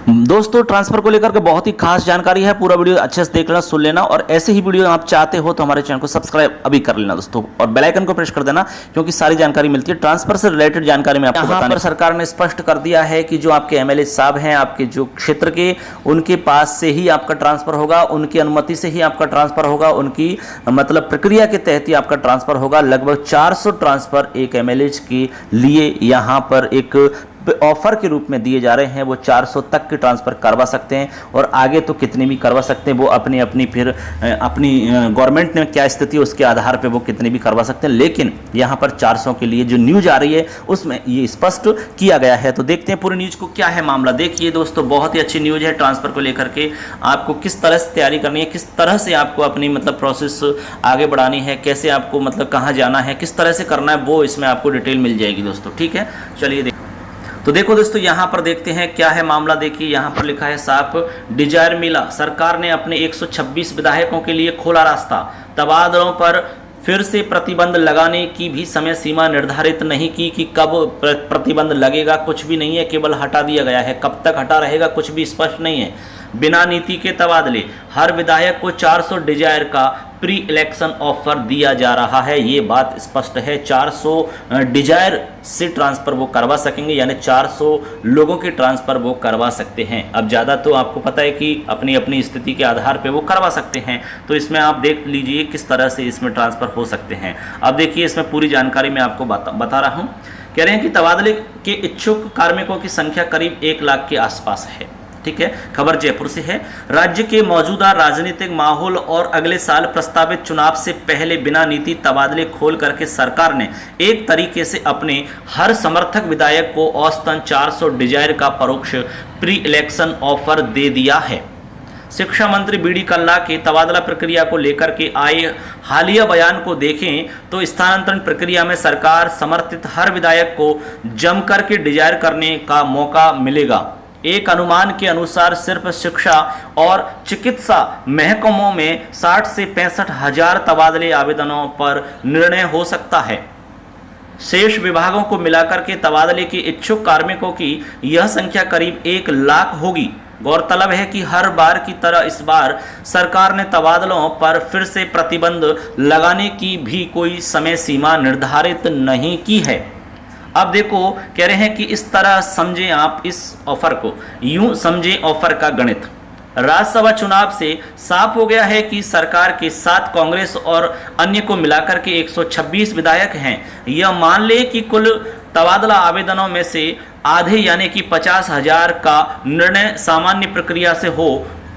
दोस्तों ट्रांसफर को लेकर के बहुत ही खास जानकारी है। पूरा वीडियो अच्छे से देख लेना, सुन लेना और ऐसे ही वीडियो आप चाहते हो तो हमारे चैनल को सब्सक्राइब अभी कर लेना दोस्तों, और बेल आइकन को प्रेस कर देना क्योंकि सारी जानकारी मिलती है ट्रांसफर से रिलेटेड जानकारी में आपको बताने पर सरकार ने स्पष्ट कर दिया है कि जो आपके एमएलए साहब हैं आपके जो क्षेत्र के, उनके पास से ही आपका ट्रांसफर होगा, उनकी अनुमति से ही आपका ट्रांसफर होगा, उनकी मतलब प्रक्रिया के तहत ही आपका ट्रांसफर होगा। लगभग 400 ट्रांसफर एक एमएलए के लिए यहां पर एक ऑफर के रूप में दिए जा रहे हैं। वो 400 तक के ट्रांसफर करवा सकते हैं और आगे तो कितने भी करवा सकते हैं, वो अपनी अपनी फिर अपनी गवर्नमेंट में क्या स्थिति है उसके आधार पे वो कितने भी करवा सकते हैं। लेकिन यहाँ पर 400 के लिए जो न्यूज आ रही है उसमें ये स्पष्ट किया गया है। तो देखते हैं पूरी न्यूज को, क्या है मामला। देखिए दोस्तों, बहुत ही अच्छी न्यूज है ट्रांसफर को लेकर के। आपको किस तरह से तैयारी करनी है, किस तरह से आपको अपनी मतलब प्रोसेस आगे बढ़ानी है, कैसे आपको मतलब कहाँ जाना है, किस तरह से करना है, वो इसमें आपको डिटेल मिल जाएगी दोस्तों। ठीक है, चलिए तो देखो दोस्तों, यहाँ पर देखते हैं क्या है मामला। देखिए यहाँ पर लिखा है साफ, डिजायर मिला, सरकार ने अपने 126 विधायकों के लिए खोला रास्ता, तबादलों पर फिर से प्रतिबंध लगाने की भी समय सीमा निर्धारित नहीं की कि कब प्रतिबंध लगेगा, कुछ भी नहीं है, केवल हटा दिया गया है। कब तक हटा रहेगा कुछ भी स्पष्ट नहीं है। बिना नीति के तबादले, हर विधायक को 400 डिजायर का प्री इलेक्शन ऑफर दिया जा रहा है, ये बात स्पष्ट है। 400 डिजायर से ट्रांसफर वो करवा सकेंगे, यानी 400 लोगों के ट्रांसफर वो करवा सकते हैं। अब ज़्यादा तो आपको पता है कि अपनी अपनी स्थिति के आधार पे वो करवा सकते हैं। तो इसमें आप देख लीजिए किस तरह से इसमें ट्रांसफर हो सकते हैं। अब देखिए इसमें पूरी जानकारी मैं आपको बता रहा हूँ। कह रहे हैं कि तबादले के इच्छुक कार्मिकों की संख्या करीब 1 लाख के आसपास है। ठीक है, खबर जयपुर से है। राज्य के मौजूदा राजनीतिक माहौल और अगले साल प्रस्तावित चुनाव से पहले बिना नीति तबादले खोल करके सरकार ने एक तरीके से अपने हर समर्थक विधायक को औसतन 400 डिजायर का परोक्ष प्री इलेक्शन ऑफर दे दिया है। शिक्षा मंत्री बीडी कल्ला के तबादला प्रक्रिया को लेकर के आए हालिया बयान को देखें तो स्थानांतरण प्रक्रिया में सरकार समर्थित हर विधायक को जमकर के डिजायर करने का मौका मिलेगा। एक अनुमान के अनुसार सिर्फ शिक्षा और चिकित्सा महकमों में 60 से 65 हजार तबादले आवेदनों पर निर्णय हो सकता है। शेष विभागों को मिलाकर के तबादले के इच्छुक कार्मिकों की यह संख्या करीब 1 लाख होगी। गौरतलब है कि हर बार की तरह इस बार सरकार ने तबादलों पर फिर से प्रतिबंध लगाने की भी कोई समय सीमा निर्धारित नहीं की है। अब देखो, कह रहे हैं कि इस तरह समझें आप इस ऑफर को, यूं समझें ऑफर का गणित। राज्यसभा चुनाव से साफ हो गया है कि सरकार के 7 कांग्रेस और अन्य को मिलाकर के 126 विधायक हैं। यह मान ले कि कुल तबादला आवेदनों में से आधे यानी कि 50 हजार का निर्णय सामान्य प्रक्रिया से हो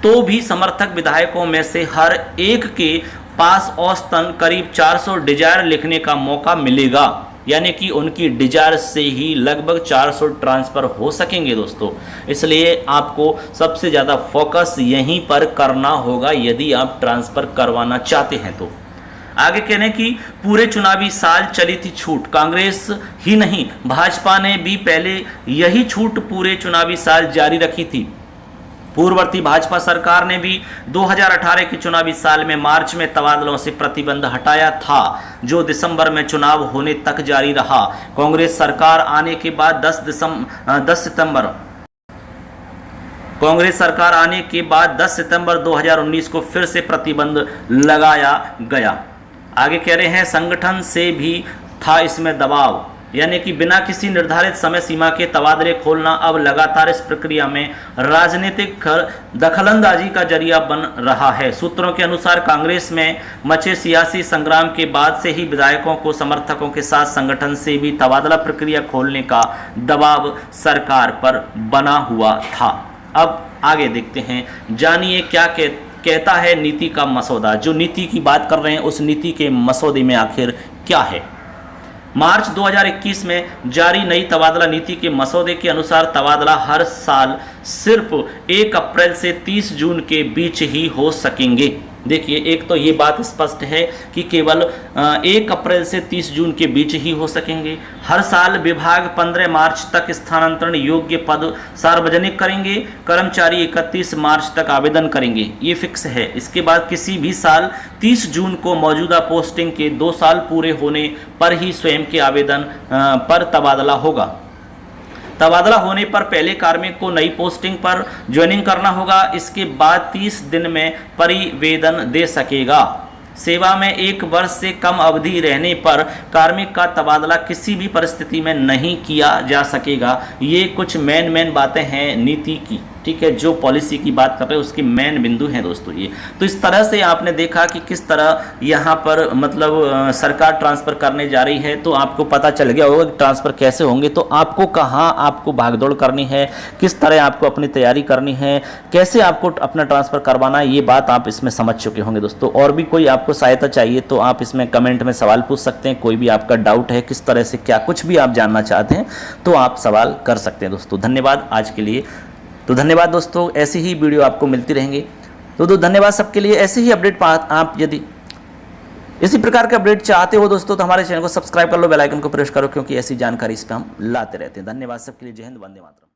तो भी समर्थक विधायकों में से हर एक के पास औसतन करीब 400 डिजायर लिखने का मौका मिलेगा, यानी कि उनकी डिजायर से ही लगभग 400 ट्रांसफर हो सकेंगे दोस्तों। इसलिए आपको सबसे ज़्यादा फोकस यहीं पर करना होगा यदि आप ट्रांसफर करवाना चाहते हैं तो। आगे कह रहे हैं कि पूरे चुनावी साल चली थी छूट, कांग्रेस ही नहीं भाजपा ने भी पहले यही छूट पूरे चुनावी साल जारी रखी थी। पूर्ववर्ती भाजपा सरकार ने भी 2018 के चुनावी साल में मार्च में तबादलों से प्रतिबंध हटाया था, जो दिसंबर में चुनाव होने तक जारी रहा। कांग्रेस सरकार आने के बाद 10 सितंबर 2019 को फिर से प्रतिबंध लगाया गया। आगे कह रहे हैं संगठन से भी था इसमें दबाव, यानी कि बिना किसी निर्धारित समय सीमा के तबादले खोलना अब लगातार इस प्रक्रिया में राजनीतिक दखलंदाजी का जरिया बन रहा है। सूत्रों के अनुसार कांग्रेस में मचे सियासी संग्राम के बाद से ही विधायकों को समर्थकों के साथ संगठन से भी तबादला प्रक्रिया खोलने का दबाव सरकार पर बना हुआ था। अब आगे देखते हैं, जानिए क्या कहता है नीति का मसौदा। जो नीति की बात कर रहे हैं उस नीति के मसौदे में आखिर क्या है। मार्च 2021 में जारी नई तबादला नीति के मसौदे के अनुसार तबादला हर साल सिर्फ 1 अप्रैल से 30 जून के बीच ही हो सकेंगे। देखिए, एक तो ये बात स्पष्ट है कि केवल 1 अप्रैल से 30 जून के बीच ही हो सकेंगे। हर साल विभाग 15 मार्च तक स्थानांतरण योग्य पद सार्वजनिक करेंगे। कर्मचारी 31 मार्च तक आवेदन करेंगे, ये फिक्स है। इसके बाद किसी भी साल 30 जून को मौजूदा पोस्टिंग के 2 साल पूरे होने पर ही स्वयं के आवेदन पर तबादला होगा। तबादला होने पर पहले कार्मिक को नई पोस्टिंग पर ज्वाइनिंग करना होगा। इसके बाद 30 दिन में परिवेदन दे सकेगा। सेवा में 1 वर्ष से कम अवधि रहने पर कार्मिक का तबादला किसी भी परिस्थिति में नहीं किया जा सकेगा। ये कुछ मेन बातें हैं नीति की, ठीक है, जो पॉलिसी की बात कर रहे हैं उसकी मेन बिंदु हैं दोस्तों ये। तो इस तरह से आपने देखा कि किस तरह यहाँ पर मतलब सरकार ट्रांसफ़र करने जा रही है। तो आपको पता चल गया होगा कि ट्रांसफ़र कैसे होंगे, तो आपको कहाँ आपको भागदौड़ करनी है, किस तरह आपको अपनी तैयारी करनी है, कैसे आपको अपना ट्रांसफ़र करवाना है, ये बात आप इसमें समझ चुके होंगे दोस्तों। और भी कोई आपको सहायता चाहिए तो आप इसमें कमेंट में सवाल पूछ सकते हैं। कोई भी आपका डाउट है किस तरह से क्या कुछ भी आप जानना चाहते हैं तो आप सवाल कर सकते हैं दोस्तों। धन्यवाद आज के लिए। तो धन्यवाद दोस्तों, ऐसी ही वीडियो आपको मिलती रहेंगी। तो धन्यवाद सबके लिए। ऐसे ही अपडेट आप यदि इसी प्रकार के अपडेट चाहते हो दोस्तों तो हमारे चैनल को सब्सक्राइब कर लो, बेल आइकन को प्रेस करो, क्योंकि ऐसी जानकारी इस पर हम लाते रहते हैं। धन्यवाद सबके लिए। जय हिंद, वंदे मातरम।